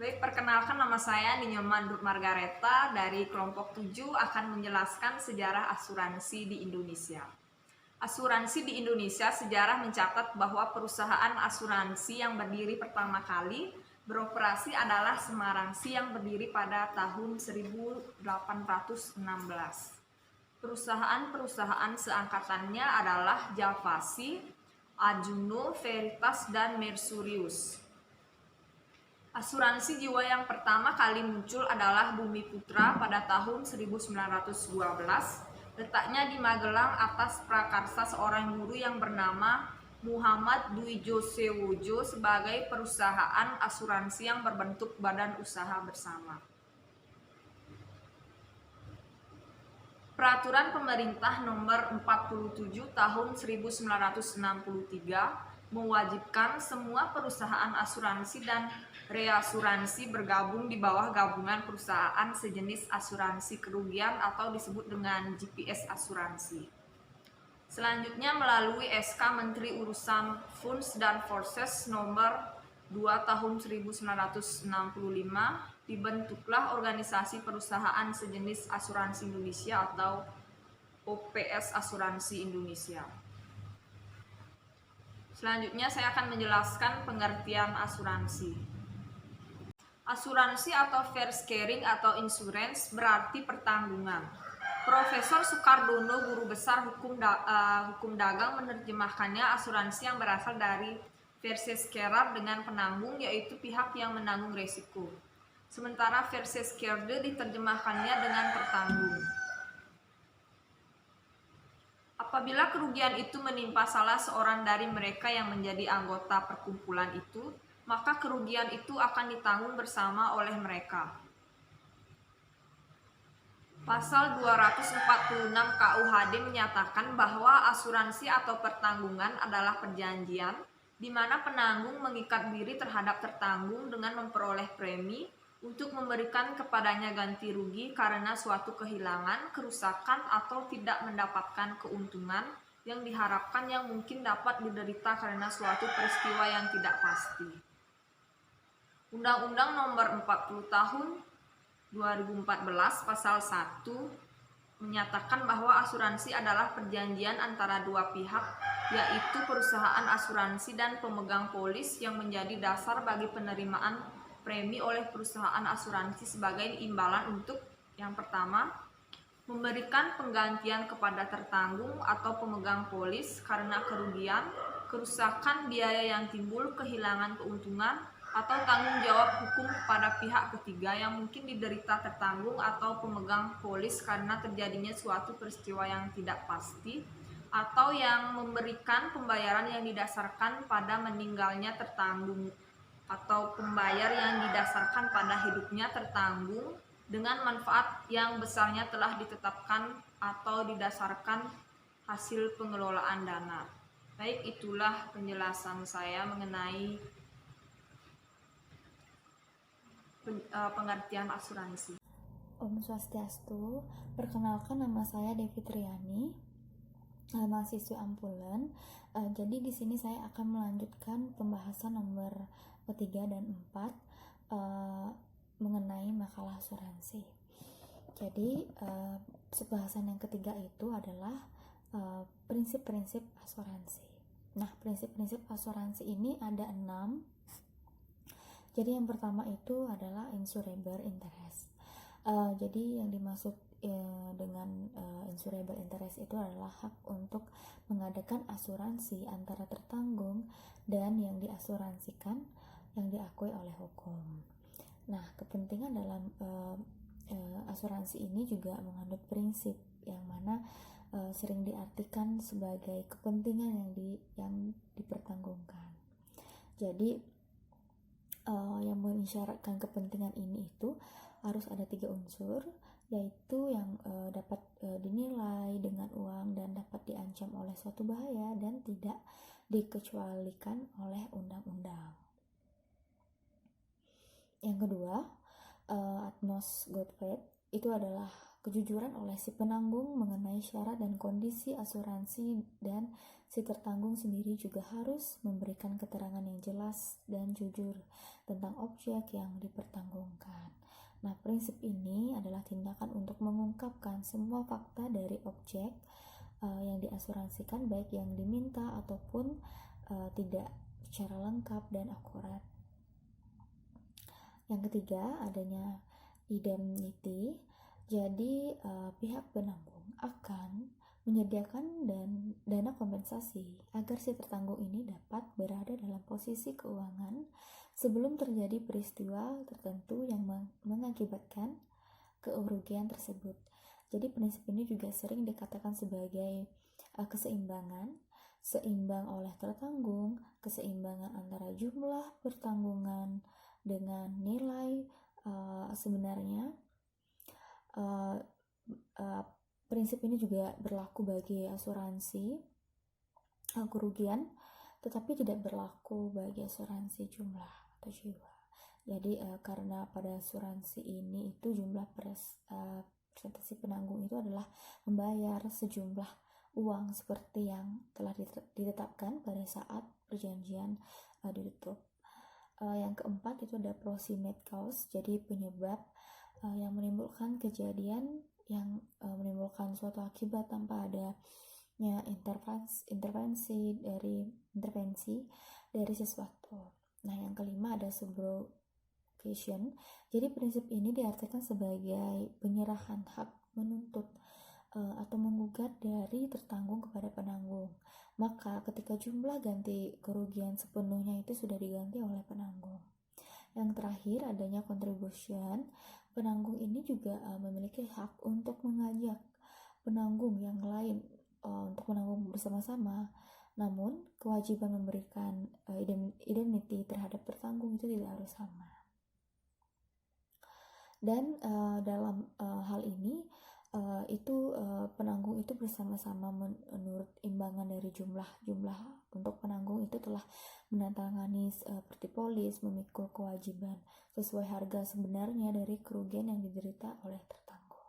Baik, perkenalkan nama saya Ninyoman Dut Margareta dari kelompok 7 akan menjelaskan sejarah asuransi di Indonesia. Asuransi di Indonesia sejarah mencatat bahwa perusahaan asuransi yang berdiri pertama kali beroperasi adalah Semarangsi yang berdiri pada tahun 1816. Perusahaan-perusahaan seangkatannya adalah Javasi, Ajuno, Veritas, dan Mercurius. Asuransi jiwa yang pertama kali muncul adalah Bumi Putra pada tahun 1912. Letaknya di Magelang atas prakarsa seorang guru yang bernama Muhammad Dwi Josewojo sebagai perusahaan asuransi yang berbentuk badan usaha bersama. Peraturan Pemerintah Nomor 47 Tahun 1963 mewajibkan semua perusahaan asuransi dan reasuransi bergabung di bawah gabungan perusahaan sejenis asuransi kerugian atau disebut dengan GPS asuransi. Selanjutnya melalui SK Menteri Urusan Funds dan Forces Nomor 2 Tahun 1965 dibentuklah organisasi perusahaan sejenis asuransi Indonesia atau OPS Asuransi Indonesia. Selanjutnya saya akan menjelaskan pengertian asuransi. Asuransi atau first caring atau insurance berarti pertanggungan. Profesor Sukardono, guru besar hukum dagang, menerjemahkannya asuransi yang berasal dari versus carer dengan penanggung, yaitu pihak yang menanggung resiko. Sementara versus cared diterjemahkannya dengan tertanggung. Apabila kerugian itu menimpa salah seorang dari mereka yang menjadi anggota perkumpulan itu, maka kerugian itu akan ditanggung bersama oleh mereka. Pasal 246 KUHD menyatakan bahwa asuransi atau pertanggungan adalah perjanjian di mana penanggung mengikat diri terhadap tertanggung dengan memperoleh premi untuk memberikan kepadanya ganti rugi karena suatu kehilangan, kerusakan, atau tidak mendapatkan keuntungan yang diharapkan yang mungkin dapat diderita karena suatu peristiwa yang tidak pasti. Undang-Undang Nomor 40 Tahun 2014 Pasal 1 menyatakan bahwa asuransi adalah perjanjian antara dua pihak, yaitu perusahaan asuransi dan pemegang polis yang menjadi dasar bagi penerimaan premi oleh perusahaan asuransi sebagai imbalan untuk yang pertama, memberikan penggantian kepada tertanggung atau pemegang polis karena kerugian, kerusakan, biaya yang timbul, kehilangan keuntungan, atau tanggung jawab hukum kepada pihak ketiga yang mungkin diderita tertanggung atau pemegang polis karena terjadinya suatu peristiwa yang tidak pasti, atau yang memberikan pembayaran yang didasarkan pada meninggalnya tertanggung atau pembayar yang didasarkan pada hidupnya tertanggung dengan manfaat yang besarnya telah ditetapkan atau didasarkan hasil pengelolaan dana. Baik, itulah penjelasan saya mengenai pengertian asuransi. Om Swastiastu, perkenalkan nama saya Devi Triani, mahasiswi Ampulen. Jadi di sini saya akan melanjutkan pembahasan nomor 3 dan 4 mengenai makalah asuransi. Jadi pembahasan yang ketiga itu adalah prinsip-prinsip asuransi. Nah, prinsip-prinsip asuransi ini ada 6. Jadi yang pertama itu adalah insurable interest. Jadi yang dimaksud dengan insurable interest itu adalah hak untuk mengadakan asuransi antara tertanggung dan yang diasuransikan yang diakui oleh hukum. Nah, kepentingan dalam asuransi ini juga mengandung prinsip yang mana sering diartikan sebagai kepentingan yang dipertanggungkan. Jadi yang mengisyaratkan kepentingan ini itu harus ada 3 unsur, yaitu yang dapat dinilai dengan uang dan dapat diancam oleh suatu bahaya dan tidak dikecualikan oleh undang-undang. Yang kedua, utmost good faith, itu adalah kejujuran oleh si penanggung mengenai syarat dan kondisi asuransi, dan si tertanggung sendiri juga harus memberikan keterangan yang jelas dan jujur tentang objek yang dipertanggungkan. Nah, prinsip ini adalah tindakan untuk mengungkapkan semua fakta dari objek yang diasuransikan, baik yang diminta ataupun tidak, secara lengkap dan akurat. Yang ketiga, adanya indemnity. Jadi pihak penanggung akan menyediakan dana kompensasi agar si tertanggung ini dapat berada dalam posisi keuangan sebelum terjadi peristiwa tertentu yang mengakibatkan kerugian tersebut. Jadi prinsip ini juga sering dikatakan sebagai keseimbangan, seimbang oleh tertanggung, keseimbangan antara jumlah pertanggungan dengan nilai sebenarnya. Prinsip ini juga berlaku bagi asuransi kerugian, tetapi tidak berlaku bagi asuransi jumlah atau jiwa. Jadi karena pada asuransi ini itu jumlah presentasi penanggung itu adalah membayar sejumlah uang seperti yang telah ditetapkan pada saat perjanjian ditutup. Yang keempat itu ada proximate cause, jadi penyebab yang menimbulkan kejadian yang menimbulkan suatu akibat tanpa adanya intervensi dari sesuatu. Nah, yang kelima ada subrogation. Jadi prinsip ini diartikan sebagai penyerahan hak menuntut atau menggugat dari tertanggung kepada penanggung. Maka ketika jumlah ganti kerugian sepenuhnya itu sudah diganti oleh penanggung. Yang terakhir adanya contribution. Penanggung ini juga memiliki hak untuk mengajak penanggung yang lain untuk menanggung bersama-sama. Namun kewajiban memberikan indemnity terhadap tertanggung itu tidak harus sama. Dan dalam hal ini penanggung itu bersama-sama menurut imbangan dari jumlah untuk penanggung itu telah menandatangani seperti polis, memikul kewajiban sesuai harga sebenarnya dari kerugian yang diderita oleh tertanggung.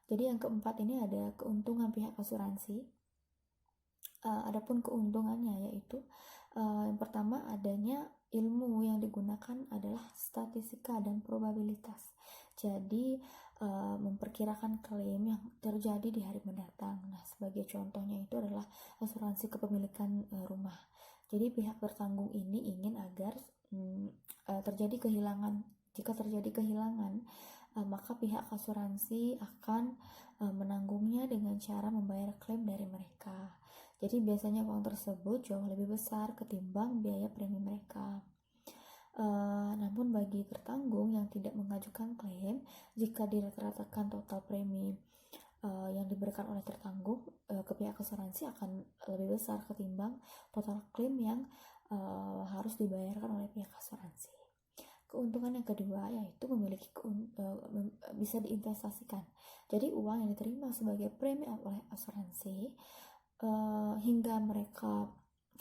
Jadi yang keempat ini ada keuntungan pihak asuransi. Adapun keuntungannya yaitu yang pertama adanya ilmu yang digunakan adalah statistika dan probabilitas. Jadi memperkirakan klaim yang terjadi di hari mendatang. Nah, sebagai contohnya itu adalah asuransi kepemilikan rumah. Jadi pihak tertanggung ini ingin agar jika terjadi kehilangan, maka pihak asuransi akan menanggungnya dengan cara membayar klaim dari mereka. Jadi biasanya uang tersebut jauh lebih besar ketimbang biaya premi mereka. Namun bagi tertanggung yang tidak mengajukan klaim, jika dirata-ratakan total premi yang diberikan oleh tertanggung ke pihak asuransi akan lebih besar ketimbang total klaim yang harus dibayarkan oleh pihak asuransi. Keuntungan yang kedua yaitu bisa diinvestasikan. Jadi uang yang diterima sebagai premi oleh asuransi hingga mereka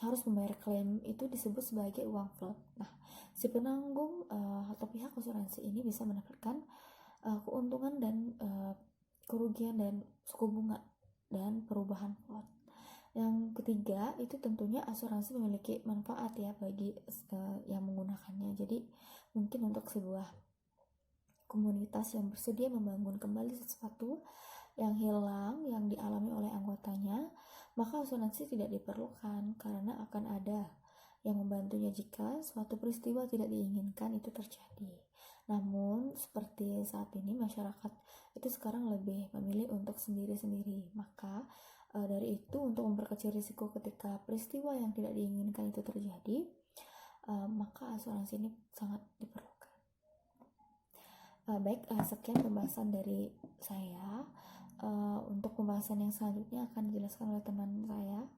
harus membayar klaim itu disebut sebagai uang float. Nah, si penanggung atau pihak asuransi ini bisa mendapatkan keuntungan dan kerugian dan suku bunga dan perubahan float. Yang ketiga itu tentunya asuransi memiliki manfaat ya bagi yang menggunakannya. Jadi mungkin untuk sebuah komunitas yang bersedia membangun kembali sesuatu yang hilang yang dialami oleh anggotanya, maka asuransi tidak diperlukan karena akan ada yang membantunya jika suatu peristiwa tidak diinginkan itu terjadi. Namun seperti saat ini masyarakat itu sekarang lebih memilih untuk sendiri-sendiri, maka dari itu untuk memperkecil risiko ketika peristiwa yang tidak diinginkan itu terjadi, maka asuransi ini sangat diperlukan. Baik, sekian pembahasan dari saya. Untuk pembahasan yang selanjutnya akan dijelaskan oleh teman saya.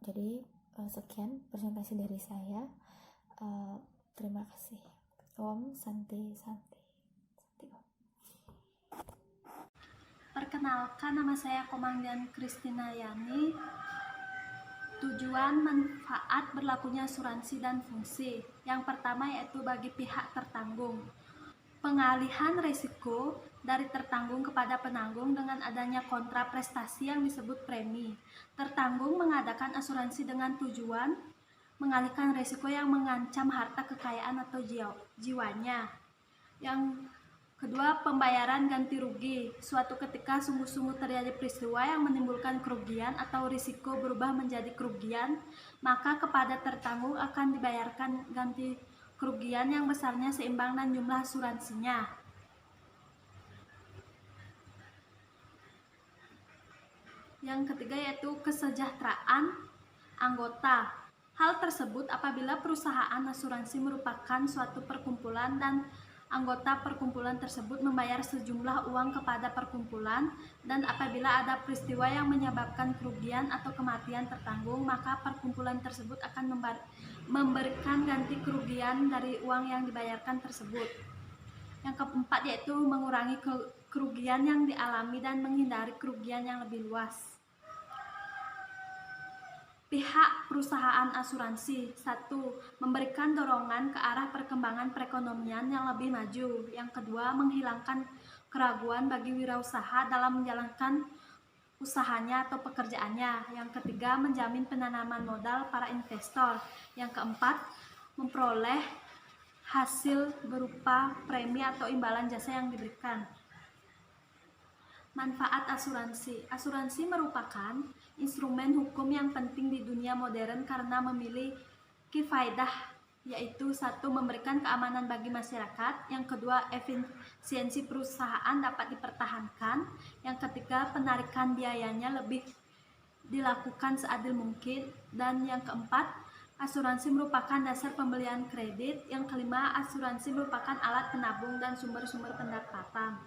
Jadi sekian presentasi dari saya. Terima kasih. Om Santi Santi. Perkenalkan, nama saya Komanggian Kristina Yani. Tujuan, manfaat berlakunya asuransi dan fungsi. Yang pertama yaitu bagi pihak tertanggung. Pengalihan risiko dari tertanggung kepada penanggung dengan adanya kontra prestasi yang disebut premi. Tertanggung mengadakan asuransi dengan tujuan mengalihkan risiko yang mengancam harta kekayaan atau jiwanya. Yang kedua, pembayaran ganti rugi. Suatu ketika sungguh-sungguh terjadi peristiwa yang menimbulkan kerugian atau risiko berubah menjadi kerugian, maka kepada tertanggung akan dibayarkan ganti kerugian yang besarnya seimbang dengan jumlah asuransinya. Yang ketiga yaitu kesejahteraan anggota. Hal tersebut apabila perusahaan asuransi merupakan suatu perkumpulan dan anggota perkumpulan tersebut membayar sejumlah uang kepada perkumpulan, dan apabila ada peristiwa yang menyebabkan kerugian atau kematian tertanggung, maka perkumpulan tersebut akan memberikan ganti kerugian dari uang yang dibayarkan tersebut. Yang keempat yaitu mengurangi kerugian yang dialami dan menghindari kerugian yang lebih luas. Pihak perusahaan asuransi. 1. Memberikan dorongan ke arah perkembangan perekonomian yang lebih maju. Yang kedua, menghilangkan keraguan bagi wirausaha dalam menjalankan usahanya atau pekerjaannya. Yang ketiga, menjamin penanaman modal para investor. Yang keempat, memperoleh hasil berupa premi atau imbalan jasa yang diberikan. Manfaat asuransi. Asuransi merupakan instrumen hukum yang penting di dunia modern karena memiliki faedah, yaitu 1. Memberikan keamanan bagi masyarakat. Yang kedua, efisiensi perusahaan dapat dipertahankan. Yang ketiga, penarikan biayanya lebih dilakukan seadil mungkin. Dan yang keempat, asuransi merupakan dasar pembelian kredit. Yang kelima, asuransi merupakan alat penabung dan sumber-sumber pendapatan.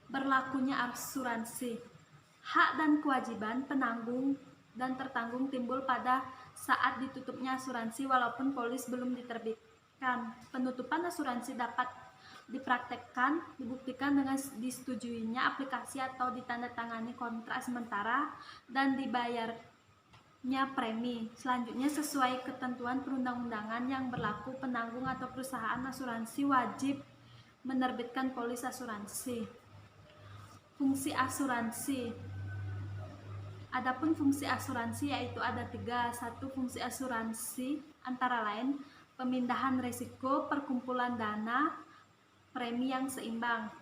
Berlakunya asuransi. Hak dan kewajiban penanggung dan tertanggung timbul pada saat ditutupnya asuransi walaupun polis belum diterbitkan. Penutupan asuransi dapat dibuktikan dengan disetujuinya aplikasi atau ditandatangani kontrak sementara dan dibayarnya premi. Selanjutnya, sesuai ketentuan perundang-undangan yang berlaku, penanggung atau perusahaan asuransi wajib menerbitkan polis asuransi. Fungsi asuransi. Adapun fungsi asuransi yaitu ada 3. 1. Fungsi asuransi antara lain pemindahan risiko, perkumpulan dana, premi yang seimbang.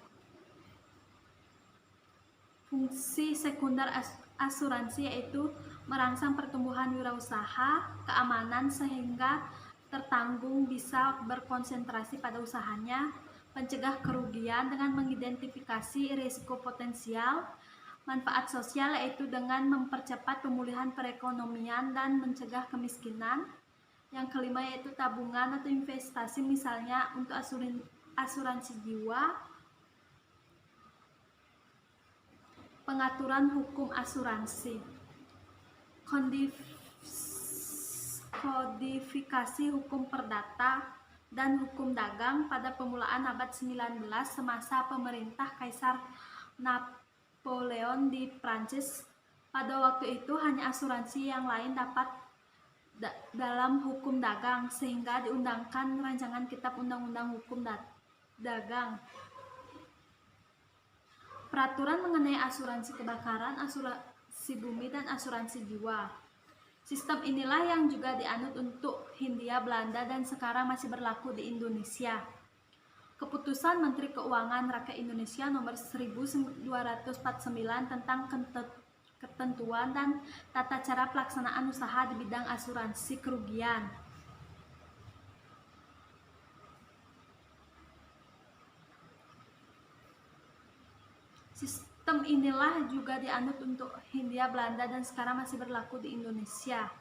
Fungsi sekunder asuransi yaitu merangsang pertumbuhan wirausaha, keamanan sehingga tertanggung bisa berkonsentrasi pada usahanya, pencegah kerugian dengan mengidentifikasi risiko potensial, manfaat sosial yaitu dengan mempercepat pemulihan perekonomian dan mencegah kemiskinan. Yang kelima yaitu tabungan atau investasi, misalnya untuk asuransi jiwa. Pengaturan hukum asuransi. Kodifikasi hukum perdata dan hukum dagang pada permulaan abad 19 semasa pemerintah Kaisar Napoleon di Prancis. Pada waktu itu hanya asuransi yang lain dapat dalam hukum dagang, sehingga diundangkan rancangan kitab undang-undang hukum dagang. Peraturan mengenai asuransi kebakaran, asuransi bumi, dan asuransi jiwa. Sistem inilah yang juga dianut untuk Hindia Belanda dan sekarang masih berlaku di Indonesia. Keputusan Menteri Keuangan Rakyat Indonesia nomor 1249 tentang ketentuan dan tata cara pelaksanaan usaha di bidang asuransi kerugian. Sistem inilah juga dianut untuk Hindia Belanda dan sekarang masih berlaku di Indonesia.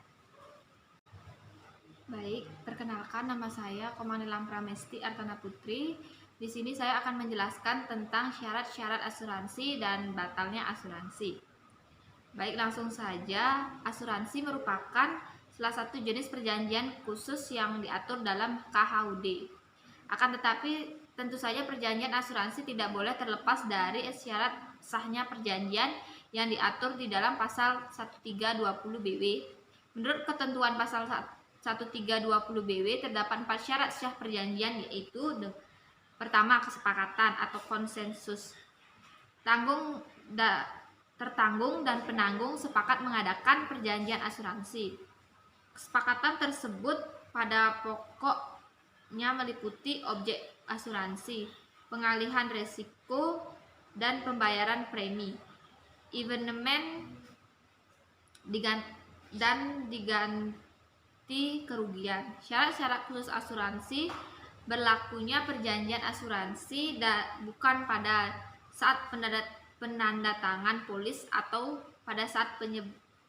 Baik, perkenalkan nama saya Komanilam Pramesti Artana Putri. Di sini saya akan menjelaskan tentang syarat-syarat asuransi dan batalnya asuransi. Baik, langsung saja. Asuransi merupakan salah satu jenis perjanjian khusus yang diatur dalam KHUD. Akan tetapi tentu saja perjanjian asuransi tidak boleh terlepas dari syarat sahnya perjanjian, yang diatur di dalam pasal 1320 BW. Menurut ketentuan pasal 1320 BW terdapat 4 syarat sah perjanjian, yaitu pertama, kesepakatan atau konsensus. Tertanggung dan penanggung sepakat mengadakan perjanjian asuransi. Kesepakatan tersebut pada pokoknya meliputi objek asuransi, pengalihan risiko, dan pembayaran premi, evenement diganti kerugian. Syarat-syarat khusus asuransi: berlakunya perjanjian asuransi bukan pada saat penandatangan polis atau pada saat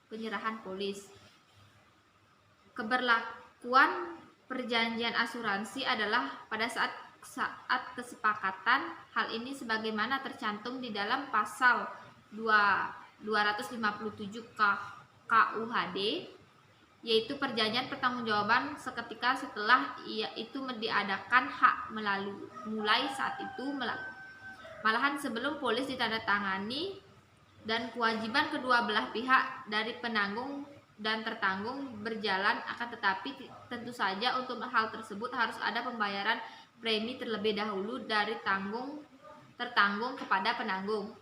penyerahan polis. Keberlakuan perjanjian asuransi adalah pada saat kesepakatan. Hal ini sebagaimana tercantum di dalam pasal 257 KUHD, yaitu perjanjian pertanggungjawaban seketika setelah itu diadakan hak mulai saat itu, malahan sebelum polis ditandatangani, dan kewajiban kedua belah pihak dari penanggung dan tertanggung berjalan. Akan tetapi tentu saja untuk hal tersebut harus ada pembayaran premi terlebih dahulu dari tertanggung kepada penanggung.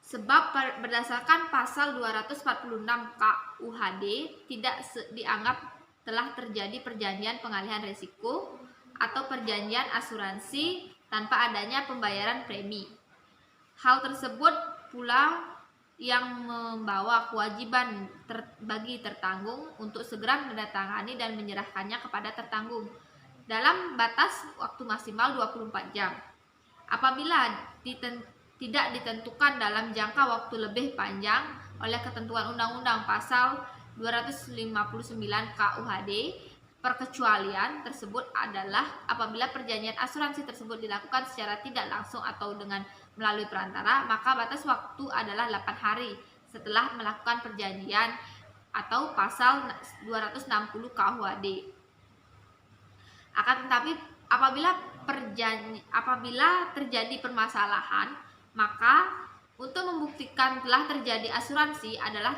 Sebab berdasarkan pasal 246 KUHD tidak dianggap telah terjadi perjanjian pengalihan risiko atau perjanjian asuransi tanpa adanya pembayaran premi. Hal tersebut pula yang membawa kewajiban bagi tertanggung untuk segera menandatangani dan menyerahkannya kepada tertanggung dalam batas waktu maksimal 24 jam. Apabila tidak ditentukan dalam jangka waktu lebih panjang oleh ketentuan Undang-Undang Pasal 259 KUHD, perkecualian tersebut adalah apabila perjanjian asuransi tersebut dilakukan secara tidak langsung atau dengan melalui perantara, maka batas waktu adalah 8 hari setelah melakukan perjanjian atau pasal 260 KUHD. Akan tetapi apabila terjadi permasalahan, maka untuk membuktikan telah terjadi asuransi adalah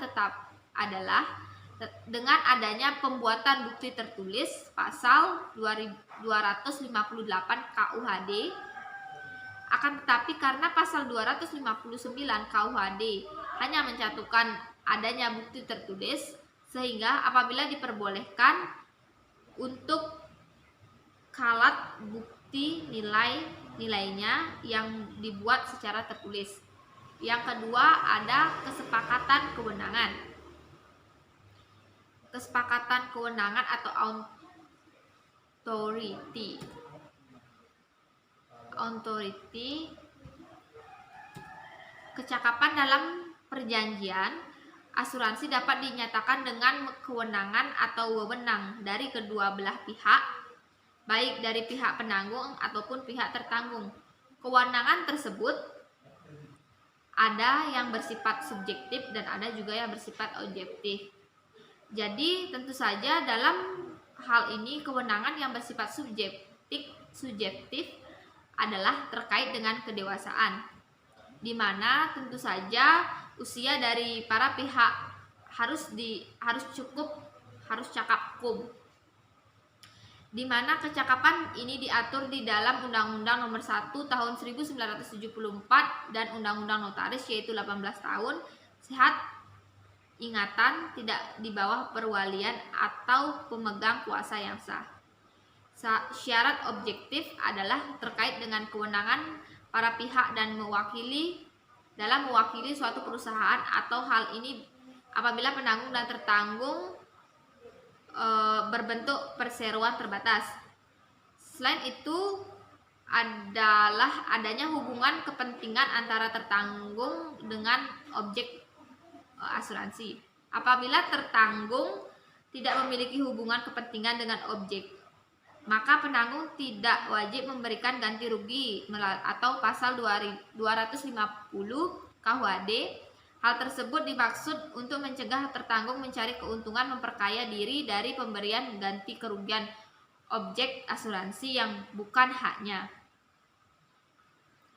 dengan adanya pembuatan bukti tertulis pasal 258 KUHD. Akan tetapi karena pasal 259 KUHD hanya mencantumkan adanya bukti tertulis, sehingga apabila diperbolehkan untuk kalat bukti nilainya yang dibuat secara tertulis. Yang kedua, ada kesepakatan kewenangan. Kesepakatan kewenangan atau authority. Kecakapan dalam perjanjian asuransi dapat dinyatakan dengan kewenangan atau wewenang dari kedua belah pihak, baik dari pihak penanggung ataupun pihak tertanggung. Kewenangan tersebut ada yang bersifat subjektif dan ada juga yang bersifat objektif. Jadi tentu saja dalam hal ini kewenangan yang bersifat subjektif adalah terkait dengan kedewasaan, di mana tentu saja usia dari para pihak harus cakap kum, di mana kecakapan ini diatur di dalam Undang-Undang Nomor 1 Tahun 1974 dan Undang-Undang Notaris, yaitu 18 tahun, sehat ingatan, tidak di bawah perwalian atau pemegang kuasa yang sah. Syarat objektif adalah terkait dengan kewenangan para pihak dan mewakili suatu perusahaan atau hal ini apabila penanggung dan tertanggung berbentuk perseroan terbatas. Selain itu adalah adanya hubungan kepentingan antara tertanggung dengan objek asuransi. Apabila tertanggung tidak memiliki hubungan kepentingan dengan objek, maka penanggung tidak wajib memberikan ganti rugi atau pasal 250 KUHD. Hal tersebut dimaksud untuk mencegah tertanggung mencari keuntungan memperkaya diri dari pemberian ganti kerugian objek asuransi yang bukan haknya.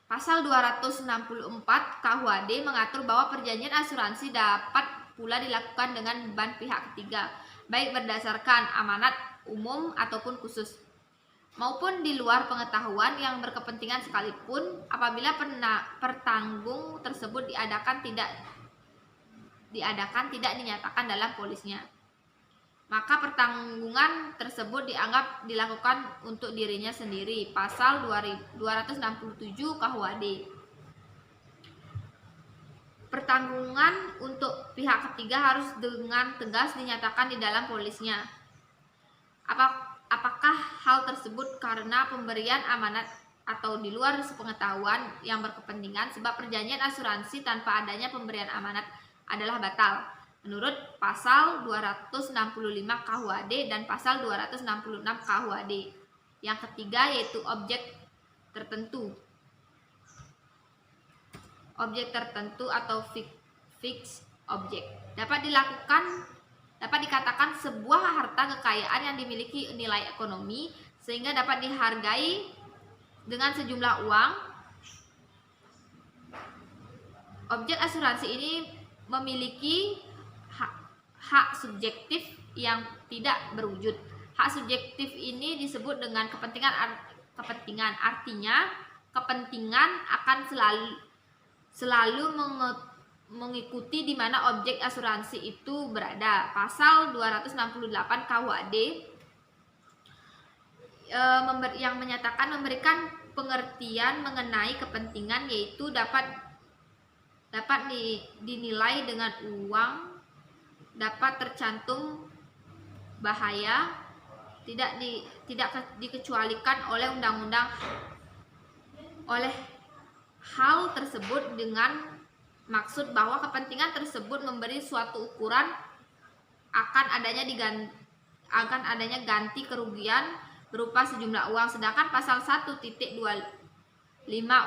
Pasal 264 KUHD mengatur bahwa perjanjian asuransi dapat pula dilakukan dengan beban pihak ketiga, baik berdasarkan amanat umum ataupun khusus, maupun di luar pengetahuan yang berkepentingan sekalipun, apabila pertanggung tersebut tidak dinyatakan dalam polisnya. Maka pertanggungan tersebut dianggap dilakukan untuk dirinya sendiri. Pasal 267 KUHD. Pertanggungan untuk pihak ketiga harus dengan tegas dinyatakan di dalam polisnya. Apakah hal tersebut karena pemberian amanat atau di luar sepengetahuan yang berkepentingan, sebab perjanjian asuransi tanpa adanya pemberian amanat adalah batal menurut pasal 265 KUHD dan pasal 266 KUHD. Yang ketiga yaitu objek tertentu. Objek tertentu atau fixed object dapat dikatakan sebuah harta kekayaan yang dimiliki nilai ekonomi sehingga dapat dihargai dengan sejumlah uang. Objek asuransi ini memiliki hak subjektif yang tidak berwujud. Hak subjektif ini disebut dengan kepentingan. Artinya, kepentingan akan selalu mengikuti di mana objek asuransi itu berada. Pasal 268 KUHD yang menyatakan memberikan pengertian mengenai kepentingan, yaitu dapat dinilai dengan uang, dapat tercantum bahaya, tidak dikecualikan oleh undang-undang. Oleh hal tersebut dengan maksud bahwa kepentingan tersebut memberi suatu ukuran akan adanya ganti kerugian berupa sejumlah uang. Sedangkan pasal 1.25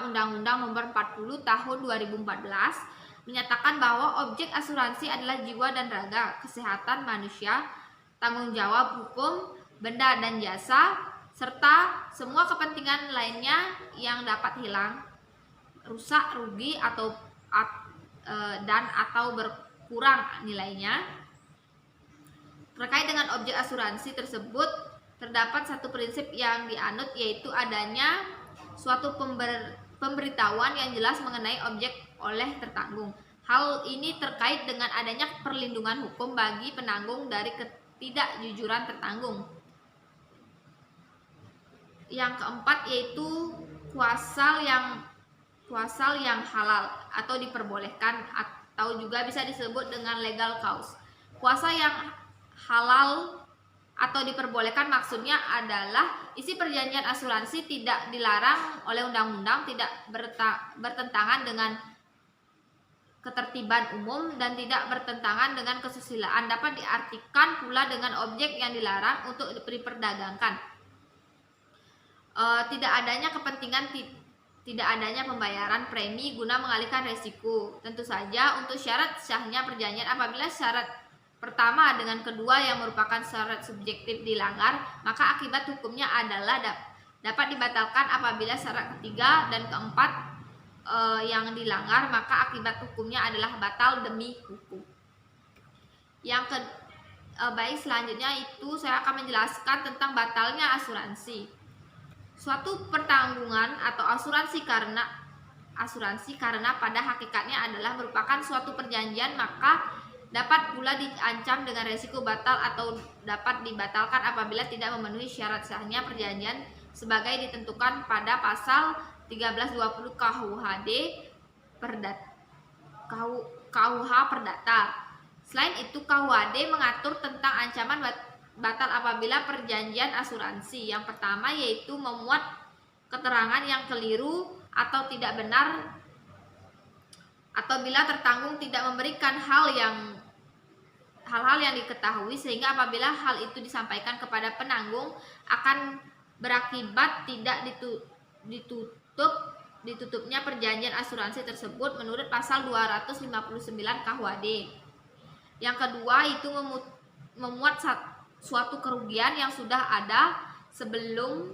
Undang-Undang Nomor 40 Tahun 2014 menyatakan bahwa objek asuransi adalah jiwa dan raga, kesehatan manusia, tanggung jawab hukum, benda dan jasa, serta semua kepentingan lainnya yang dapat hilang, rusak, rugi atau berkurang nilainya. Terkait dengan objek asuransi tersebut terdapat satu prinsip yang dianut, yaitu adanya suatu pemberitahuan yang jelas mengenai objek oleh tertanggung. Hal ini terkait dengan adanya perlindungan hukum bagi penanggung dari ketidakjujuran tertanggung. Yang keempat yaitu kuasal yang halal atau diperbolehkan, atau juga bisa disebut dengan legal cause. Kuasa yang halal atau diperbolehkan maksudnya adalah isi perjanjian asuransi tidak dilarang oleh undang-undang, tidak bertentangan dengan ketertiban umum, dan tidak bertentangan dengan kesusilaan. Dapat diartikan pula dengan objek yang dilarang untuk diperdagangkan. Tidak adanya kepentingan, tidak adanya pembayaran premi guna mengalihkan resiko. Tentu saja untuk syarat sahnya perjanjian, apabila syarat pertama dengan kedua yang merupakan syarat subjektif dilanggar, maka akibat hukumnya adalah dapat dibatalkan. Apabila syarat ketiga dan keempat yang dilanggar, maka akibat hukumnya adalah batal demi hukum. Baik, selanjutnya itu saya akan menjelaskan tentang batalnya asuransi. Suatu pertanggungan atau asuransi karena pada hakikatnya adalah merupakan suatu perjanjian, maka dapat pula diancam dengan resiko batal atau dapat dibatalkan apabila tidak memenuhi syarat sahnya perjanjian sebagai ditentukan pada pasal 1320 KUHD KUH Perdata. Selain itu, KUHD mengatur tentang ancaman batal apabila perjanjian asuransi. Yang pertama yaitu memuat keterangan yang keliru atau tidak benar, atau bila tertanggung tidak memberikan hal-hal yang diketahui, sehingga apabila hal itu disampaikan kepada penanggung akan berakibat tidak ditutupnya perjanjian asuransi tersebut menurut pasal 259 KUHD. Yang kedua itu memuat suatu kerugian yang sudah ada sebelum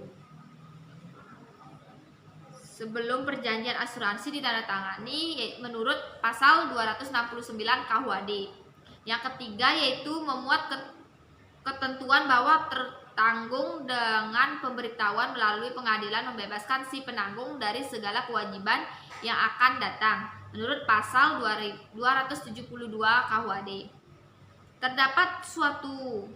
sebelum perjanjian asuransi ditandatangani menurut pasal 269 KUHD. Yang ketiga yaitu memuat ketentuan bahwa tertanggung dengan pemberitahuan melalui pengadilan membebaskan si penanggung dari segala kewajiban yang akan datang menurut pasal 272 KUHD. Terdapat suatu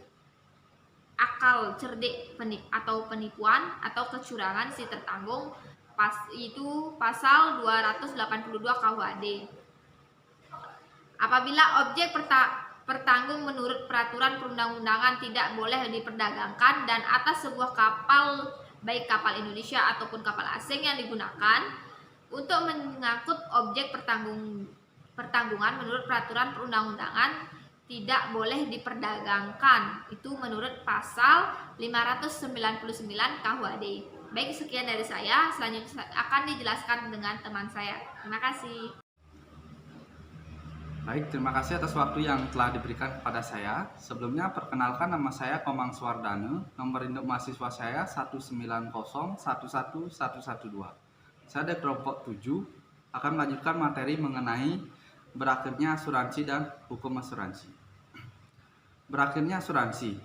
akal cerdik atau penipuan atau kecurangan si tertanggung, itu pasal 282 KUHD. Apabila objek pertanggung menurut peraturan perundang-undangan tidak boleh diperdagangkan dan atas sebuah kapal, baik kapal Indonesia ataupun kapal asing yang digunakan untuk mengangkut objek pertanggungan menurut peraturan perundang-undangan tidak boleh diperdagangkan, itu menurut pasal 599 KUHD. Baik, sekian dari saya. Selanjutnya akan dijelaskan dengan teman saya. Terima kasih. Baik, terima kasih atas waktu yang telah diberikan kepada saya. Sebelumnya, perkenalkan, nama saya Komang Suwardana, nomor induk mahasiswa saya 190111112. Saya dari kelompok 7 akan melanjutkan materi mengenai berakhirnya asuransi dan hukum asuransi. Berakhirnya asuransi.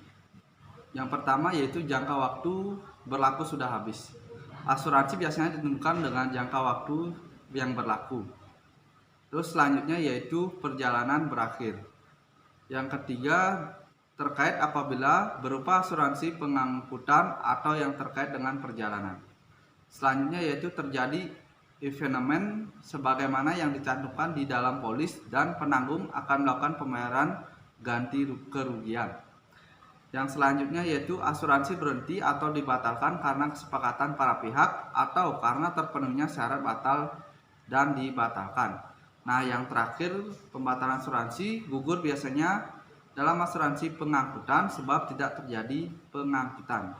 Yang pertama yaitu jangka waktu berlaku sudah habis. Asuransi biasanya ditentukan dengan jangka waktu yang berlaku. Terus selanjutnya yaitu perjalanan berakhir. Yang ketiga terkait apabila berupa asuransi pengangkutan atau yang terkait dengan perjalanan. Selanjutnya yaitu terjadi evenement sebagaimana yang dicantumkan di dalam polis dan penanggung akan melakukan pembayaran ganti kerugian. Yang selanjutnya yaitu asuransi berhenti atau dibatalkan karena kesepakatan para pihak atau karena terpenuhnya syarat batal dan dibatalkan. Nah, yang terakhir pembatalan asuransi gugur biasanya dalam asuransi pengangkutan sebab tidak terjadi pengangkutan.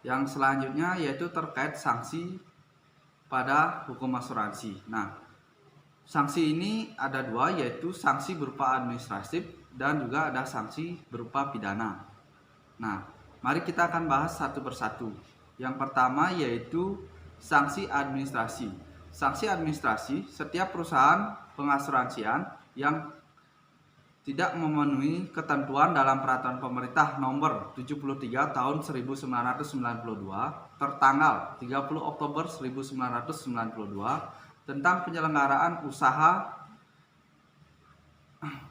Yang selanjutnya yaitu terkait sanksi pada hukum asuransi. Nah, sanksi ini ada dua, yaitu sanksi berupa administratif dan juga ada sanksi berupa pidana. Nah, mari kita akan bahas satu persatu. Yang pertama yaitu sanksi administrasi. Sanksi administrasi, setiap perusahaan pengasuransian yang tidak memenuhi ketentuan dalam peraturan pemerintah nomor 73 tahun 1992 tertanggal 30 Oktober 1992 tentang penyelenggaraan usaha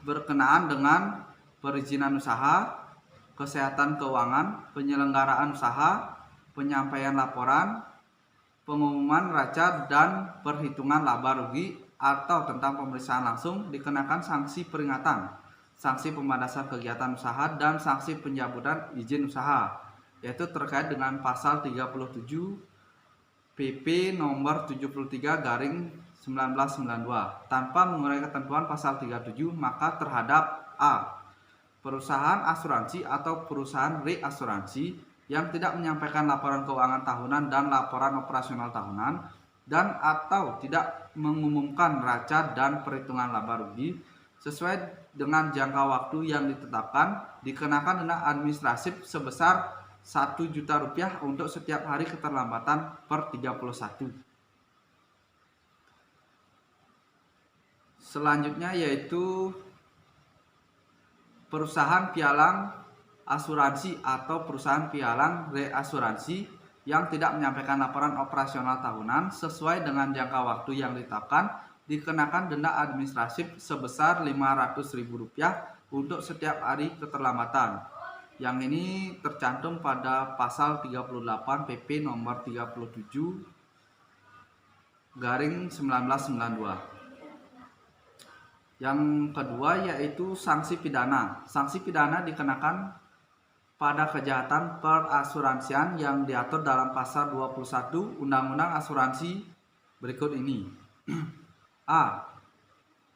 berkenaan dengan perizinan usaha, kesehatan keuangan, penyelenggaraan usaha, penyampaian laporan, pengumuman neraca dan perhitungan laba rugi atau tentang pemeriksaan langsung dikenakan sanksi peringatan, sanksi pembatasan kegiatan usaha dan sanksi pencabutan izin usaha, yaitu terkait dengan pasal 37 PP nomor 73/1992 tanpa mengurangi ketentuan pasal 37, maka terhadap A. perusahaan asuransi atau perusahaan reasuransi yang tidak menyampaikan laporan keuangan tahunan dan laporan operasional tahunan dan atau tidak mengumumkan neraca dan perhitungan laba rugi sesuai dengan jangka waktu yang ditetapkan, dikenakan denda administratif sebesar Rp1.000.000 untuk setiap hari keterlambatan per 31. Selanjutnya yaitu perusahaan pialang asuransi atau perusahaan pialang reasuransi yang tidak menyampaikan laporan operasional tahunan sesuai dengan jangka waktu yang ditetapkan, dikenakan denda administratif sebesar Rp500.000 untuk setiap hari keterlambatan. Yang ini tercantum pada pasal 38 PP nomor 37/1992. Yang kedua yaitu sanksi pidana. Sanksi pidana dikenakan pada kejahatan perasuransian yang diatur dalam pasal 21 Undang-Undang Asuransi berikut ini. A.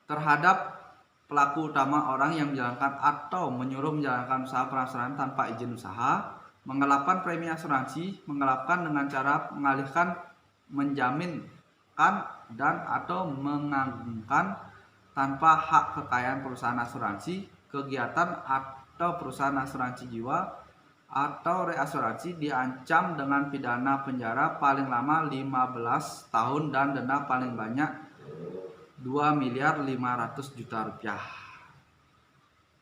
Terhadap pelaku utama orang yang menjalankan atau menyuruh menjalankan usaha perasuransian tanpa izin usaha, menggelapkan premi asuransi, menggelapkan dengan cara mengalihkan, menjaminkan dan atau mengagunkan tanpa hak kekayaan perusahaan asuransi, kegiatan atau perusahaan asuransi jiwa atau reasuransi diancam dengan pidana penjara paling lama 15 tahun dan denda paling banyak 2.500.000.000 rupiah.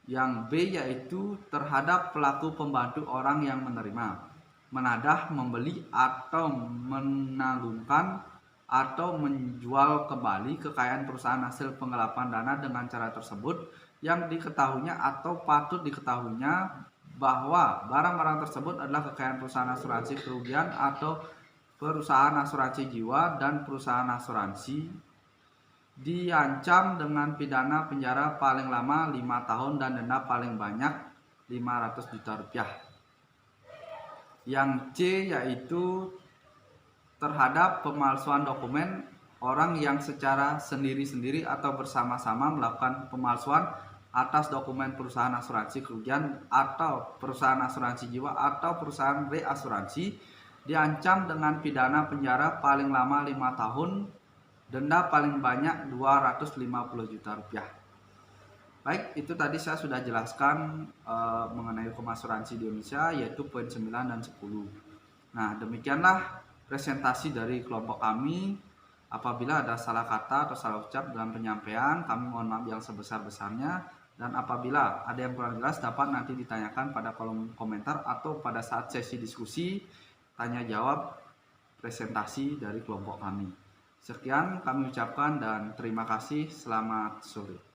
Yang B yaitu terhadap pelaku pembantu orang yang menerima, menadah, membeli atau menanggungkan atau menjual kembali kekayaan perusahaan hasil penggelapan dana dengan cara tersebut yang diketahuinya atau patut diketahuinya bahwa barang-barang tersebut adalah kekayaan perusahaan asuransi kerugian atau perusahaan asuransi jiwa dan perusahaan asuransi, diancam dengan pidana penjara paling lama 5 tahun dan denda paling banyak 500 juta rupiah. Yang C yaitu terhadap pemalsuan dokumen orang yang secara sendiri-sendiri atau bersama-sama melakukan pemalsuan atas dokumen perusahaan asuransi kerugian atau perusahaan asuransi jiwa atau perusahaan reasuransi, diancam dengan pidana penjara paling lama 5 tahun, denda paling banyak 250 juta rupiah. Baik, itu tadi saya sudah jelaskan mengenai hukum asuransi di Indonesia, yaitu poin 9 dan 10. Nah, demikianlah presentasi dari kelompok kami. Apabila ada salah kata atau salah ucap dalam penyampaian, kami mohon maaf yang sebesar-besarnya. Dan apabila ada yang kurang jelas, dapat nanti ditanyakan pada kolom komentar atau pada saat sesi diskusi tanya jawab presentasi dari kelompok kami. Sekian kami ucapkan dan terima kasih. Selamat sore.